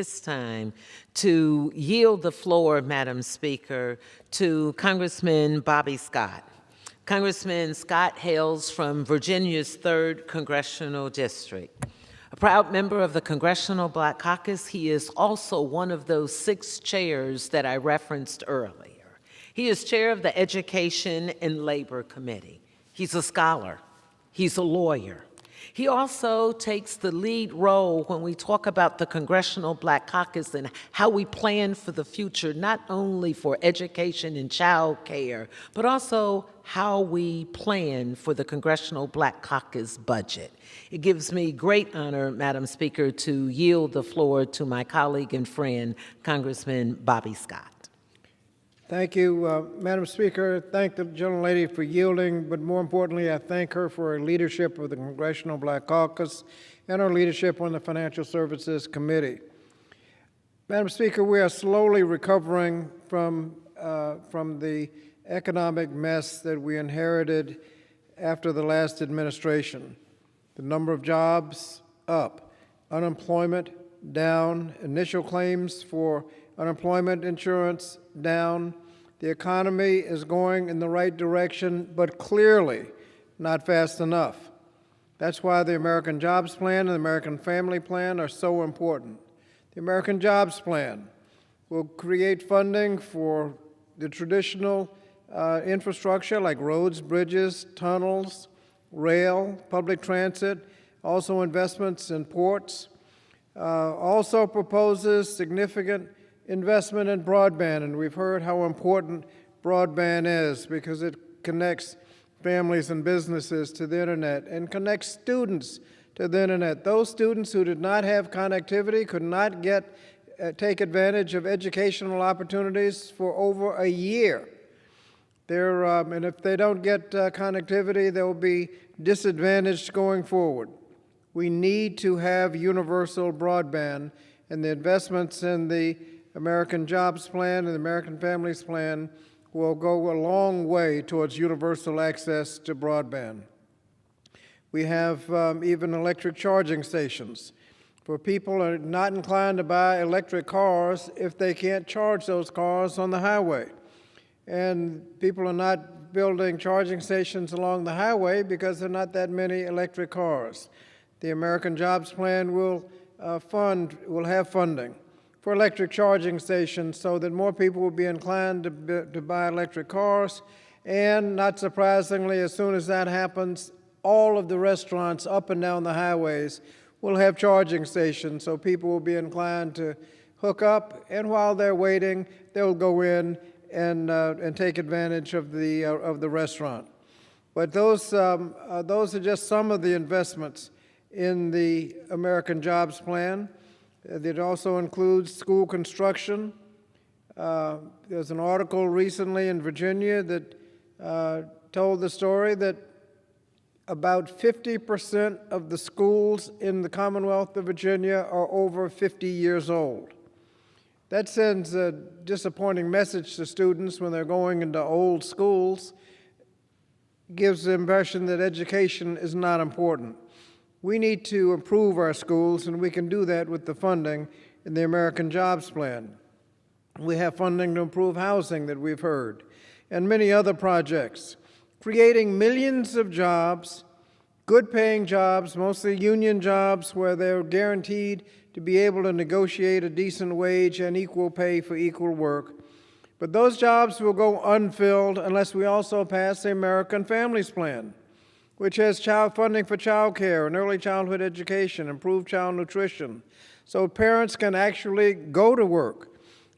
This time to yield the floor, Madam Speaker, to Congressman Bobby Scott. Congressman Scott hails from Virginia's 3rd Congressional District. A proud member of the Congressional Black Caucus, he is also one of those 6 chairs that I referenced earlier. He is chair of the Education and Labor Committee. He's a scholar. He's a lawyer. He also takes the lead role when we talk about the Congressional Black Caucus and how we plan for the future, not only for education and child care, but also how we plan for the Congressional Black Caucus budget. It gives me great honor, Madam Speaker, to yield the floor to my colleague and friend, Congressman Bobby Scott. Thank you, Madam Speaker. Thank the gentlelady for yielding, but more importantly, I thank her for her leadership of the Congressional Black Caucus and her leadership on the Financial Services Committee. Madam Speaker, we are slowly recovering from the economic mess that we inherited after the last administration. The number of jobs up, unemployment down, initial claims for unemployment insurance down. The economy is going in the right direction, but clearly not fast enough. That's why the American Jobs Plan and the American Family Plan are so important. The American Jobs Plan will create funding for the traditional infrastructure like roads, bridges, tunnels, rail, public transit, also investments in ports. Also proposes significant investment in broadband, and we've heard how important broadband is because it connects families and businesses to the internet and connects students to the internet. Those students who did not have connectivity could not take advantage of educational opportunities for over a year. And if they don't get connectivity, they'll be disadvantaged going forward. We need to have universal broadband, and the investments in the American Jobs Plan and the American Families Plan will go a long way towards universal access to broadband. We have even electric charging stations for people who are not inclined to buy electric cars if they can't charge those cars on the highway. And people are not building charging stations along the highway because there are not that many electric cars. The American Jobs Plan will have funding for electric charging stations so that more people will be inclined to buy electric cars. And not surprisingly, as soon as that happens, all of the restaurants up and down the highways will have charging stations, so people will be inclined to hook up, and while they're waiting, they'll go in and take advantage of the restaurant. But those are just some of the investments in the American Jobs Plan. It also includes school construction. There's an article recently in Virginia that told the story that about 50% of the schools in the Commonwealth of Virginia are over 50 years old. That sends a disappointing message to students when they're going into old schools. Gives the impression that education is not important. We need to improve our schools, and we can do that with the funding in the American Jobs Plan. We have funding to improve housing that we've heard, and many other projects, creating millions of jobs, good-paying jobs, mostly union jobs where they're guaranteed to be able to negotiate a decent wage and equal pay for equal work. But those jobs will go unfilled unless we also pass the American Families Plan, which has funding for child care and early childhood education, improved child nutrition, so parents can actually go to work,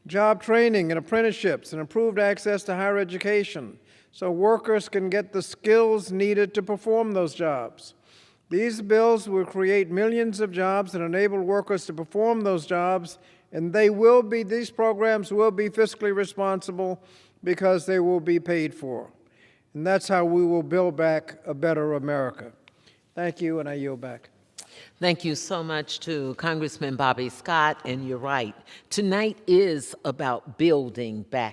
job training and apprenticeships, and improved access to higher education, so workers can get the skills needed to perform those jobs. These bills will create millions of jobs and enable workers to perform those jobs, and these programs will be fiscally responsible because they will be paid for. And that's how we will build back a better America. Thank you, and I yield back. Thank you so much to Congressman Bobby Scott, and you're right. Tonight is about building back